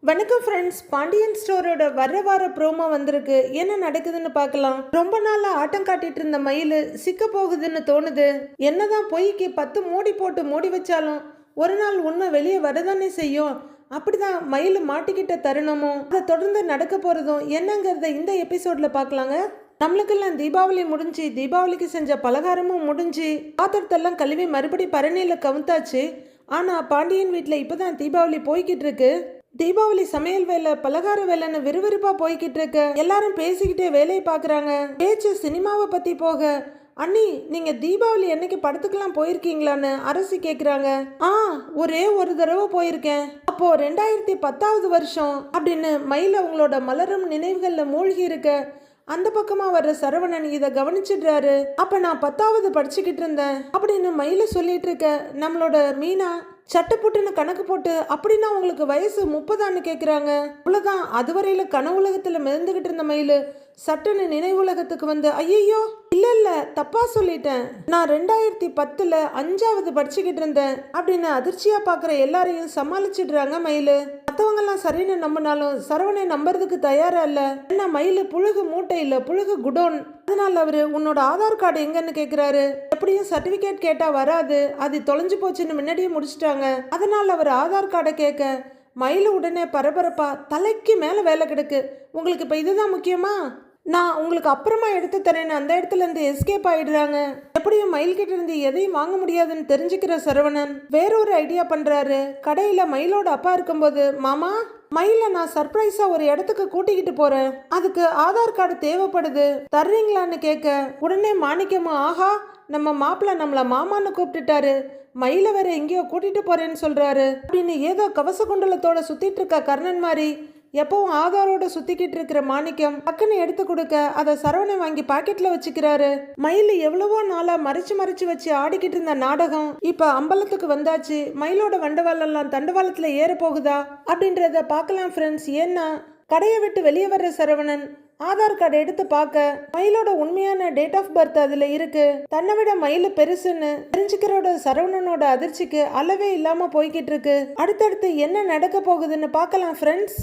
வணக்கம் ஃப்ரெண்ட்ஸ், பாண்டியன் ஸ்டோரோட வர வார ப்ரோமோ வந்திருக்கு. என்ன நடக்குதுன்னு பார்க்கலாம். ரொம்ப நாளா ஆட்டம் காட்டிட்டு இருந்த மயில் சிக்க போகுதுன்னு தோணுது. என்னதான் பொய்க்கு 10 மூடி போட்டு மூடி வச்சாலும் ஒரு நாள் உண்மை வெளியே வரதானே செய்யும். அப்படிதான் மயில் மாட்டிக்கிட்ட தருணமும் அதை தொடர்ந்து நடக்க போறதும் என்னங்கிறத இந்த எபிசோட்ல பார்க்கலாங்க. நம்மளுக்கெல்லாம் தீபாவளி முடிஞ்சு, தீபாவளிக்கு செஞ்ச பலகாரமும் முடிஞ்சு, பாத்திரத்தெல்லாம் கழுவி மறுபடி பரணியில கவுத்தாச்சு. ஆனா பாண்டியன் வீட்டில் இப்பதான் தீபாவளி போய்கிட்டு இருக்கு. தீபாவளி சமையல் வேலை, பலகார வேலைன்னு விறுவிறுப்பா போய்கிட்டு இருக்க. எல்லாரும் பேசிக்கிட்டே வேலையை பாக்குறாங்க. பேச்சு சினிமாவை பத்தி போக, அண்ணி நீங்க தீபாவளி என்னைக்கு படத்துக்கெல்லாம் போயிருக்கீங்களான்னு அரசி கேக்குறாங்க. ஒரே ஒரு தடவை போயிருக்கேன். அப்போ 2010வது வருஷம் அப்படின்னு மயில் அவங்களோட மலரும் நினைவுகள்ல மூழ்கி இருக்க. அந்த பக்கமா வர்ற சரவணன் இதை கவனிச்சிடுறாரு. அப்ப நான் 10வது படிச்சுக்கிட்டு இருந்தேன் அப்படின்னு மயில சொல்லிட்டு இருக்க. நம்மளோட மீனா சட்டை போட்டுன்னு கணக்கு போட்டு, அப்படின்னா உங்களுக்கு வயசு 30ஆன்னு கேட்குறாங்க. அவ்வளோதான். அதுவரையில கனவுலகத்தில் மிதந்துகிட்டு இருந்த மயில் சட்டுன்னு நினைவுலகத்துக்கு வந்து, ஐயோ இல்ல தப்பா சொல்லிட்டேன், நான் 2010ல் 5வது படிச்சுக்கிட்டு இருந்தேன் அப்படின்னு அதிர்ச்சியா பார்க்குற எல்லாரையும் சமாளிச்சிடுறாங்க மயில். மற்றவங்கெல்லாம் சரின்னு நம்பினாலும் சரவணை நம்புறதுக்கு தயாரா இல்லை. என்ன மயில் புழுகு மூட்டை இல்லை, புழுகு குடோன். அதனால அவரு உன்னோட ஆதார் கார்டு எங்கன்னு கேட்குறாரு. எப்படியும் சர்டிஃபிகேட் கேட்டால் வராது, அது தொலைஞ்சு போச்சுன்னு முன்னாடியே முடிச்சிட்டாங்க. அதனால அவர் ஆதார் கார்டை கேட்க மயில் உடனே பரபரப்பா, தலைக்கு மேலே வேலை கிடக்கு, உங்களுக்கு இப்போ இதுதான் முக்கியமா, நான் உங்களுக்கு அப்புறமா எடுத்து தரேன்னு அந்த இடத்துல இருந்து எஸ்கேப் ஆயிடுறாங்க. எப்படியும் மயில் கிட்ட இருந்து எதையும் வாங்க முடியாதுன்னு தெரிஞ்சுக்கிற சரவணன் வேறொரு ஐடியா பண்றாரு. கடையில மயிலோட அப்பா இருக்கும்போது, மாமா மயில நான் சர்ப்ரைஸா ஒரு இடத்துக்கு கூட்டிக்கிட்டு போறேன், அதுக்கு ஆதார் கார்டு தேவைப்படுது, தர்றீங்களான்னு கேட்க உடனே மாணிக்கமா, ஆஹா நம்ம மாப்பிள்ள நம்மள மாமான்னு கூப்பிட்டுட்டாரு, மயில வேற எங்கேயோ கூட்டிட்டு போறேன்னு சொல்றாரு அப்படின்னு ஏதோ கவச குண்டலத்தோட சுத்திட்டு இருக்க கர்ணன் மாதிரி எப்பவும் ஆதாரோட சுத்திக்கிட்டு இருக்கிற மாணிக்கம் டக்குன்னு எடுத்து கொடுக்க அதை சரவணை வாங்கி பாக்கெட்ல வச்சுக்கிறாரு. மயில் எவ்வளவோ நாளா மறைச்சு வச்சு ஆடிக்கிட்டு இருந்த நாடகம் இப்ப அம்பலத்துக்கு வந்தாச்சு. மயிலோட வண்டவாளெல்லாம் தண்டவாளத்துல ஏற போகுதா அப்படின்றத பார்க்கலாம் ஃப்ரெண்ட்ஸ். ஏன்னா கடையை விட்டு வெளியே வர்ற சரவணன் ஆதார் கார்டு எடுத்து பார்க்க மயிலோட உண்மையான டேட் ஆஃப் பர்த் அதுல இருக்கு. தன்னை விட மயில் பெருசுன்னு தெரிஞ்சுக்கிறோட சரவணனோட அதிர்ச்சிக்கு அளவே இல்லாம போய்கிட்டு இருக்கு. அடுத்தடுத்து என்ன நடக்க போகுதுன்னு பார்க்கலாம் ஃப்ரெண்ட்ஸ்.